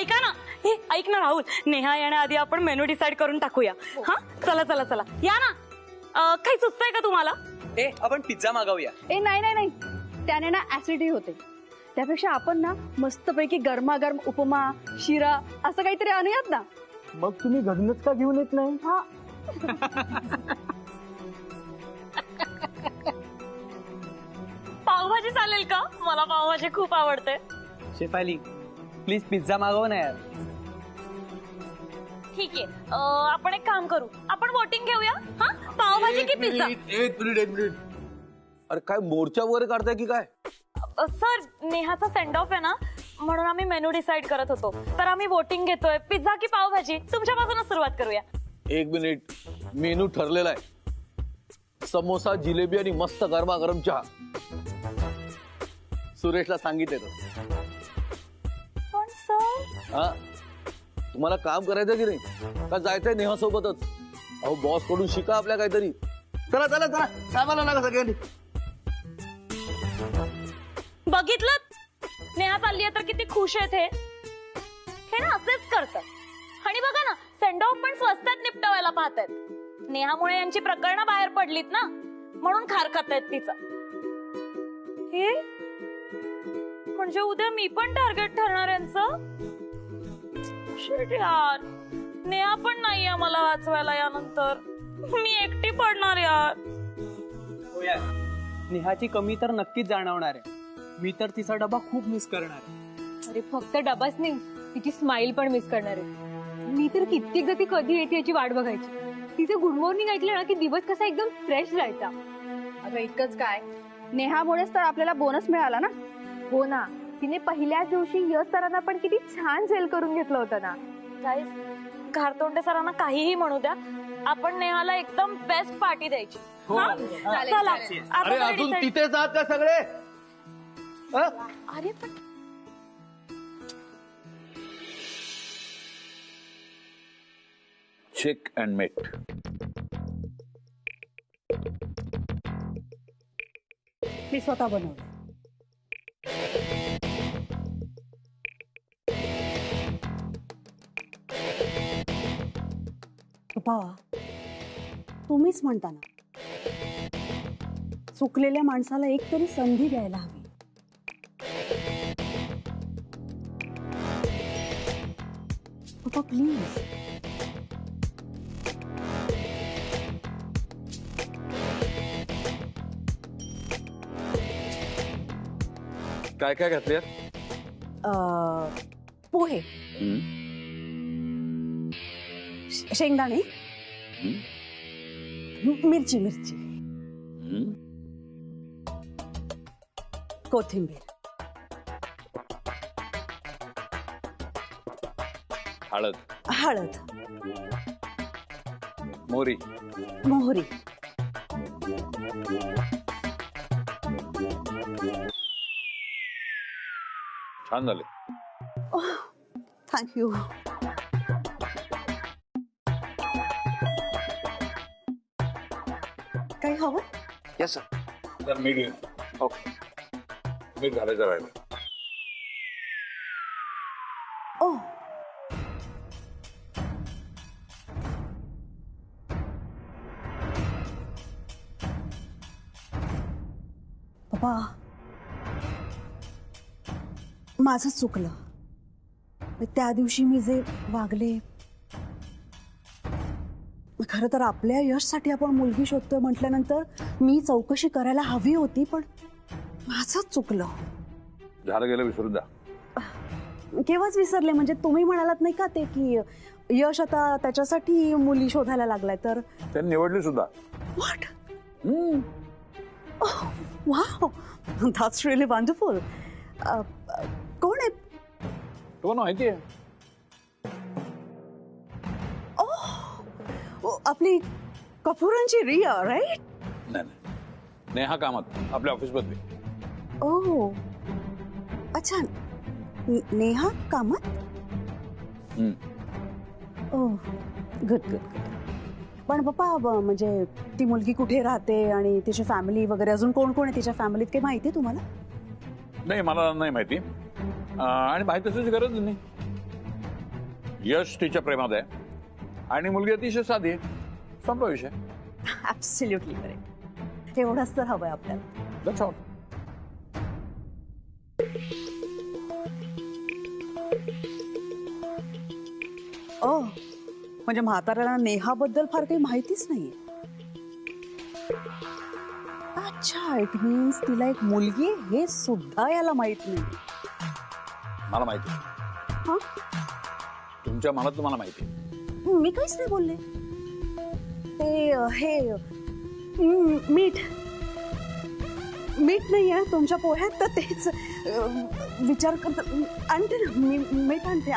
ऐका ना, हे ऐक ना राहुल, नेहा येण्याआधी आपण मेनू डिसाइड करून टाकूया. हा चला चला चला या ना. काही सुचतंय का तुम्हाला? आपण पिझ्झा मागवूया. नाही नाही नाही, त्याने ना ऍसिडिटी होते. त्यापेक्षा आपण ना मस्तपैकी गरमागरम उपमा शिरा असं काहीतरी आणूयात ना. मग तुम्ही घरूनच का घेऊन येत नाही? हा पावभाजी चालेल का? मला पावभाजी खूप आवडते. शेफाली प्लीज पिझ्झा मागव ना यार. ठीक आहे, आपण एक काम करू, आपण वोटिंग घेऊया. हा पावभाजी की पिझ्झा? एक मिनिट. अरे काय मोर्चा वगैरे काढताय की काय? सर, नेहाचा सेंड ऑफ आहे ना, म्हणून आम्ही मेनू डिसाइड करत होतो. तर आम्ही वोटिंग घेतोय, पिझ्झा की पावभाजी. तुमच्यापासूनच सुरुवात करूया. एक मिनिट, मेनू ठरलेला आहे. समोसा, जिलेबी आणि मस्त गरमागरम चहा. सुरेशला सांगितलं. पण सर, हा, तुम्हाला काम करायचं की नाही का जायचंय नेहा सोबतच? अहो बॉस कडून शिका आपल्या काहीतरी. चला चला चला, कामाला लागा सगळ्यांनी. बघितलं नेहा चालली आहे तर किती खुश आहेत हे ना असेच करतात. आणि बघा ना, सेंड ऑफ पण स्वस्तात निपटवायला पाहतायत. नेहामुळे यांची प्रकरणं बाहेर पडलीत ना, म्हणून खारखत आहेत तिचं. हे म्हणजे उद्या मी पण टार्गेट ठरणार यांचं. शिट यार, नेहा पण नाहीये मला वाचवायला. यानंतर मी एकटी पडणार यार. हो यार, नेहाची कमी तर नक्कीच जाणवणार आहे. मी तर तिचा डबा खूप मिस करणार आहे. अरे फक्त डबाच नाही, तिची स्माइल पण मिस करणार आहे. मी तर किती गती कधी येते याची वाट बघायची. तिचं गुड मॉर्निंग ऐकलं ना की दिवस कसा एकदम फ्रेश जायचा. अगं इतकंच काय, नेहामुळेच तर आपल्याला बोनस मिळाला ना. हो ना, तिने पहिल्याच दिवशी यश सरांना पण किती छान जेल करून घेतलं होतं ना. गाईस, घारतोंडे सरांना काहीही म्हणू द्या, आपण नेहाला एकदम बेस्ट पार्टी द्यायची. हा? चला, आता अरे तरी अजून decide- तिथेच आहात का सगळे? अरे पण चेक अँड मेट. मी स्वतः बनवलं. पप्पा, तुम्हीच म्हणता ना, चुकलेल्या माणसाला एक तरी संधी द्यायला हवी. पप्पा प्लीज. काय काय घातले? पोहे, शेंगदाणे, मिरची मिरची, कोथिंबीर, हळद, हळद, मोहरी, मोहरी, छान झाले. थँक्यू. काही हवं? Yes sir. मीठ घे. ओके, मीठ घालायचं राहिलं. ओ, पप्पा, माझं चुकलं. त्या दिवशी मी जे वागले, खरं तर आपल्या यशसाठी आपण मुलगी शोधतोय म्हटल्यानंतर मी चौकशी करायला हवी होती, पण माझंच चुकलं. झालं गेलं, विसरून जा. केव्हाच विसरले? म्हणजे तुम्ही म्हणालात नाही का ते की यश आता त्याच्यासाठी मुली शोधायला लागलाय, तर त्यांनी निवडली सुद्धा. What? Wow, that's really wonderful. कोण आहे? तुम्हाला माहिती आहे? आपली कपूरांची रिया, राईट? नाही नाही, नेहा कामत आपल्या ऑफिस मध्ये. ओ अच्छा, नेहा कामत. ओ गुड गुड. पण पप्पा, म्हणजे ती मुलगी कुठे राहते आणि तिची फॅमिली वगैरे, अजून कोण कोण आहे तिच्या फॅमिलीत, काही माहिती आहे तुम्हाला? नाही, मला नाही माहिती. आणि माहिती असण्याची गरज नाही. यश तिच्या प्रेमात आहे आणि मुलगी अतिशय साधी आहे. संपला विषय. Absolutely correct. एवढंच तर हवंय आपल्याला. That's all. ओ म्हणजे म्हाताऱ्याला नेहाबद्दल फार काही माहितीच नाहीये. अच्छा, इट मीन्स तिला एक मुलगी आहे हे सुद्धा याला माहित नाही. मला माहिती हा? तुमच्या मनात तुम्हाला माहिती. मी काहीच नाही बोलले. ते हे मीठ नाही आहे तुमच्या पोह्यात, तर तेच विचार करत आणते ना मी. मीठ आणते.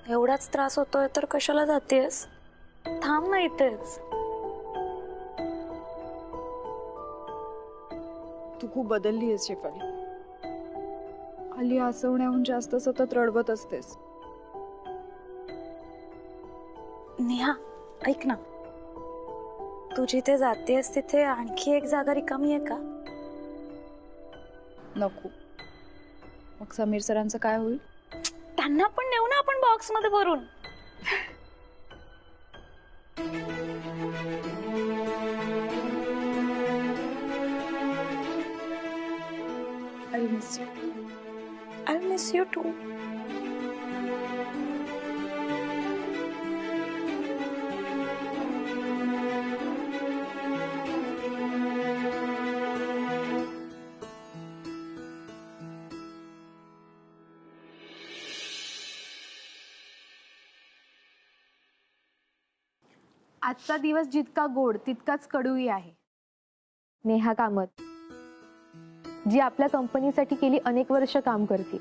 एवढाच त्रास होतोय तर कशाला जातेस? थांब ना इथेच. तू खूप बदलली आहेस शेफाली. हल्ली हसवण्याहून जास्त सतत रडवत असतेस. नेहा ऐक ना, तू जिथे जातेस तिथे आणखी एक जागा रिकामी आहे का? नको. मग समीर सरांचं काय होईल? त्यांना पण नेऊ ना आपण बॉक्स मध्ये भरून. I'll miss you. I'll miss you too. आजचा दिवस जितका गोड तितकाच कडूही आहे. नेहा कामत, जी आपल्या कंपनीसाठी गेली अनेक वर्ष काम करते,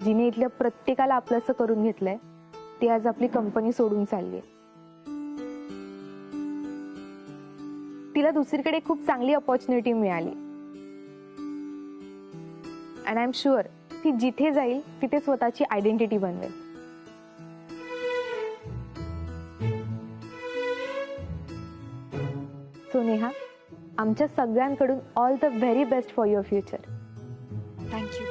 जिने इथल्या प्रत्येकाला आपलंसं करून घेतलंय, ती आज आपली कंपनी सोडून चालली. तिला दुसरीकडे खूप चांगली अपॉर्च्युनिटी मिळाली अँड आय एम शुअर ती जिथे जाईल तिथे स्वतःची आयडेंटिटी बनवेल. सो नेहा, आमच्या सगळ्यांकडून all the very best for your future. Thank you.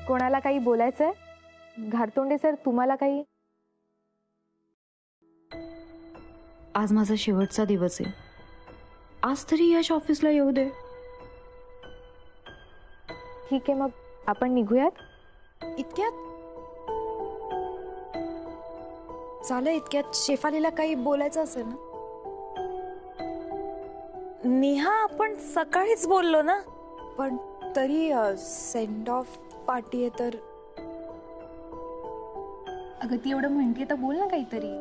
कोणाला काही बोलायचंय? घारतोंडे सर, तुम्हाला काही? आज माझा शेवटचा दिवस आहे. आज तरी यश ऑफिसला येऊ दे. ठीक आहे, मग आपण निघूयात. इतक्यात झालं? इतक्यात शेफालीला काही बोलायचं असेल ना? नेहा, आपण सकाळीच बोललो ना. पण तरी सेंड ऑफ पार्टी आहे तर. अगं ती एवढं म्हणते तर बोल ना काहीतरी.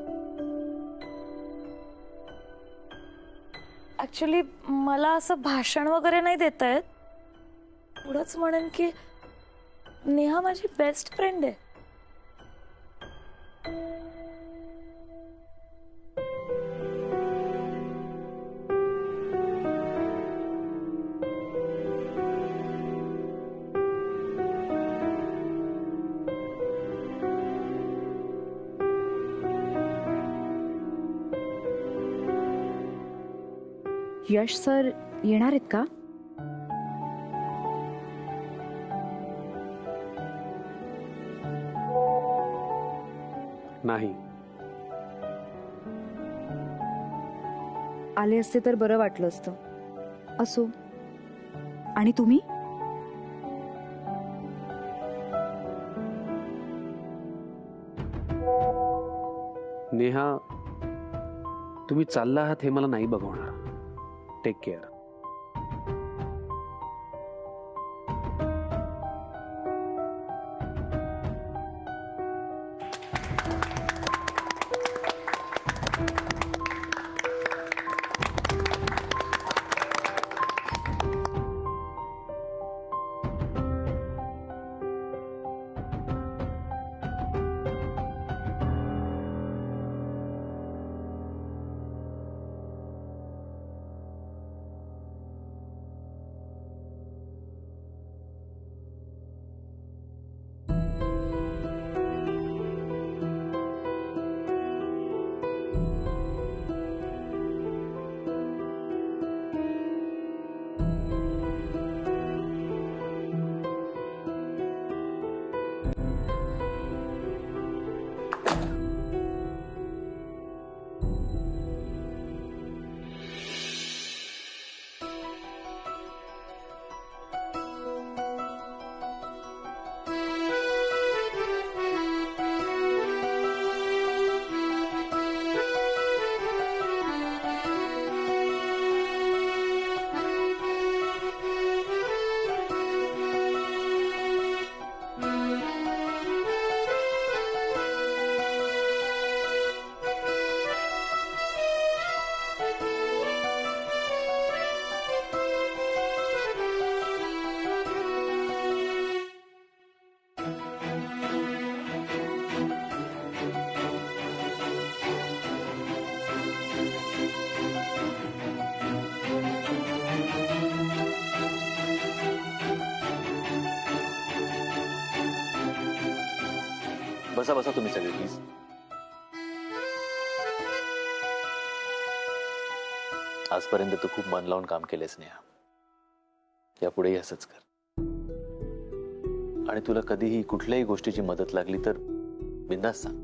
ऍक्च्युली मला असं भाषण वगैरे नाही देता येत. एवढंच म्हणेन की नेहा माझी बेस्ट फ्रेंड आहे. यश सर येणार आहेत का? नाही. आले असते तर बरं वाटलं असतं. असो. आणि तुम्ही? नेहा, तुम्ही चालला आहात हे मला नाही बघवणार. Take care. बसा बसा तुम्ही सगळे प्लीज. आजपर्यंत तू खूप मन लावून काम केलेस नेहा. यापुढेही असंच कर. आणि तुला कधीही कुठल्याही गोष्टीची मदत लागली तर बिंदास सांग.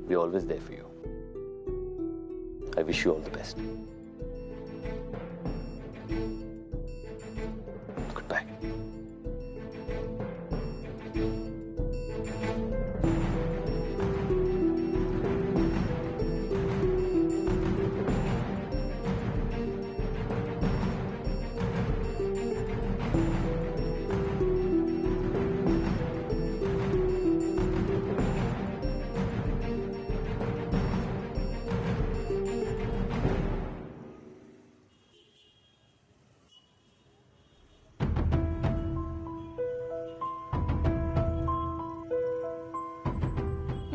We always there for you. I wish you all the best. Goodbye.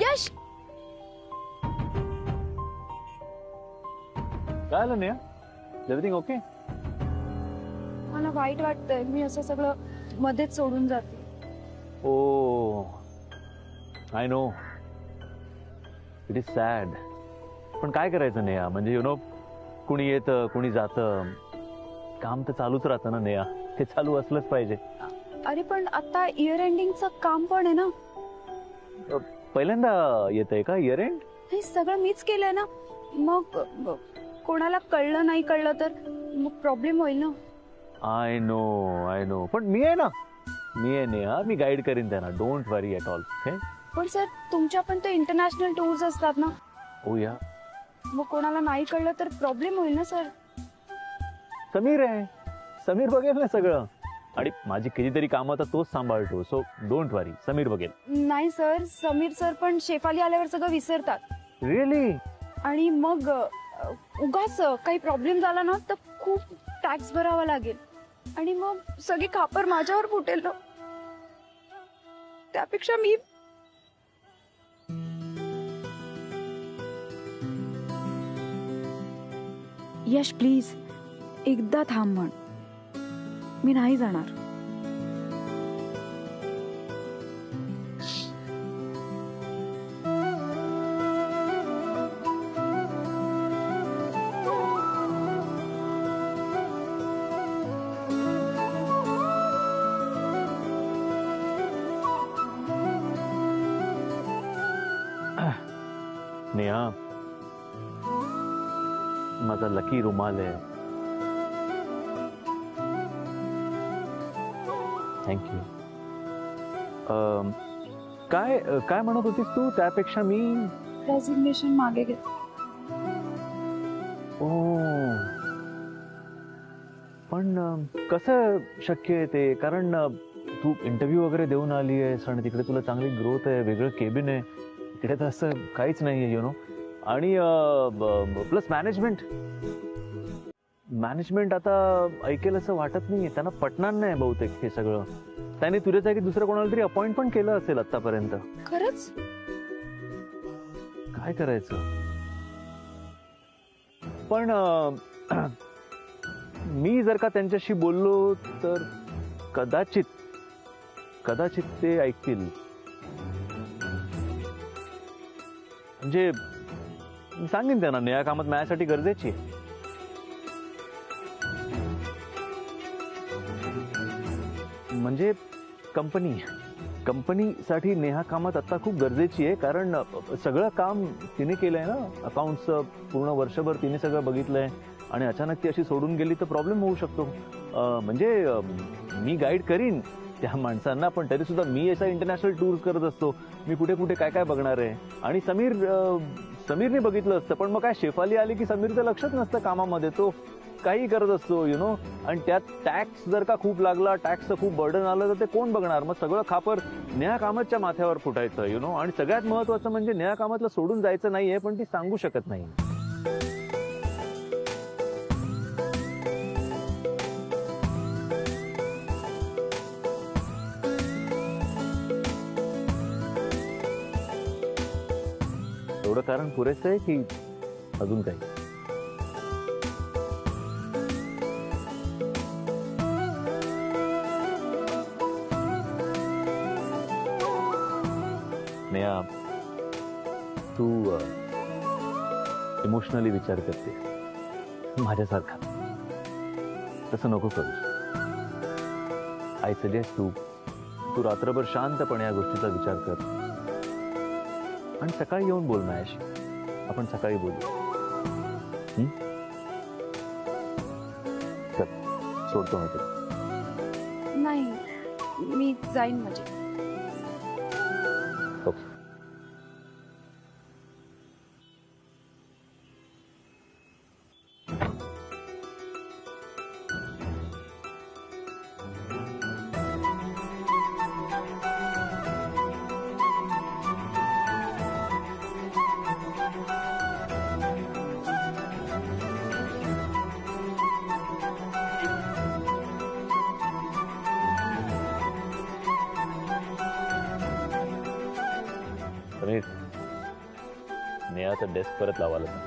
Yash, काय आलं नेहा? Everything okay? मला वाईट वाटतंय. मी असं सगळं मध्येच सोडून जाते. Oh I know it is sad. पण काय करायचं नेहा, म्हणजे यु नो कुणी येतं कुणी जातं, काम तर चालूच राहतं ना नेहा. हे चालू असलंच पाहिजे. अरे पण आता इयर एंडिंगचं काम पण आहे ना. पहिल्यांदा येतंय का इयर एंड? हे सगळं मीच केलंय ना. मग कोणाला कळलं नाही कळलं तर मग प्रॉब्लेम होईल ना. आय नो पण मी आहे ना. मी आहे नेहा. मी गाईड करीन त्यांना. Don't worry at all. पण सर तुमच्या पण ते इंटरनॅशनल टूर्स असतात ना. ओ या. मग कोणाला नाही कळलं तर प्रॉब्लेम होईल ना सर. समीर आहे. समीर बघेल ना सगळं. आणि माझी कितीतरी कामं तर तोच सांभाळतो. सो डोंट वरी. समीर बघेल. नाही सर, समीर सर पण शेफाली आल्यावर सगळं विसरतात. रिअली? आणि मग उगाच काही प्रॉब्लेम झाला ना तर खूप टॅक्स भरावा लागेल. आणि मग सगळी खापर माझ्यावर फुटेल ना. त्यापेक्षा मी यश प्लीज एकदा थांब म्हण. मी नाही जाणार. नेहा, माझा लकी रुमाल आहे. थँक्यू. काय काय म्हणत होतीस तू? त्यापेक्षा मी रेझिग्नेशन मागे घेत. ओ, पण कसं शक्य आहे ते? कारण तू इंटरव्ह्यू वगैरे देऊन आली आहेस आणि तिकडे तुला चांगली ग्रोथ आहे, वेगळं केबिन आहे. इकडे तर असं काहीच नाही आहे, यु नो. आणि प्लस मॅनेजमेंट आता ऐकेल असं वाटत नाही. त्यांना पटणार नाही बहुतेक हे सगळं. त्याने तुझ्या जागी दुसरं कोणाला तरी अपॉइंट पण केलं असेल आतापर्यंत. खरंच? काय करायचं? पण मी जर का त्यांच्याशी बोललो तर कदाचित ते ऐकतील. म्हणजे मी सांगेन त्यांना नेहा कामत माझ्यासाठी गरजेची आहे. म्हणजे कंपनीसाठी नेहा कामत आता खूप गरजेची आहे. कारण सगळं काम तिने केलंय ना, अकाउंटचं पूर्ण वर्षभर तिने सगळं बघितलंय आणि अचानक ती अशी सोडून गेली तर प्रॉब्लेम होऊ शकतो. म्हणजे मी गाईड करीन त्या माणसांना, पण तरी सुद्धा मी असा इंटरनॅशनल टूर करत असतो. मी कुठे कुठे काय काय बघणार आहे. आणि समीरने बघितलं असतं, पण मग काय शेफाली आली की समीरचं लक्षच नसतं कामामध्ये. तो काही करत असतो, यु नो. आणि त्यात टॅक्स जर का खूप लागला, टॅक्सचं खूप बर्डन आलं तर ते कोण बघणार? मग सगळं खापर नेहा कामतच्या माथ्यावर फुटायचं, यु नो. आणि सगळ्यात महत्वाचं म्हणजे नेहा कामतला सोडून जायचं नाहीये, पण ती सांगू शकत नाही. एवढं कारण पुरेसं आहे की अजून काही? नेहा, तू इमोशनली विचार करते माझ्यासारखा. तसं नको करू. आय सजेस्ट तू रात्रभर शांतपणे या गोष्टीचा विचार कर आणि सकाळी येऊन बोल माझ्याशी. आपण सकाळी बोलू. चल, सोडतो मी तुला. नाही, मी जाईन म्हणजे. ओके. समीर, नेहाचं डेस्क परत लावायला सांग.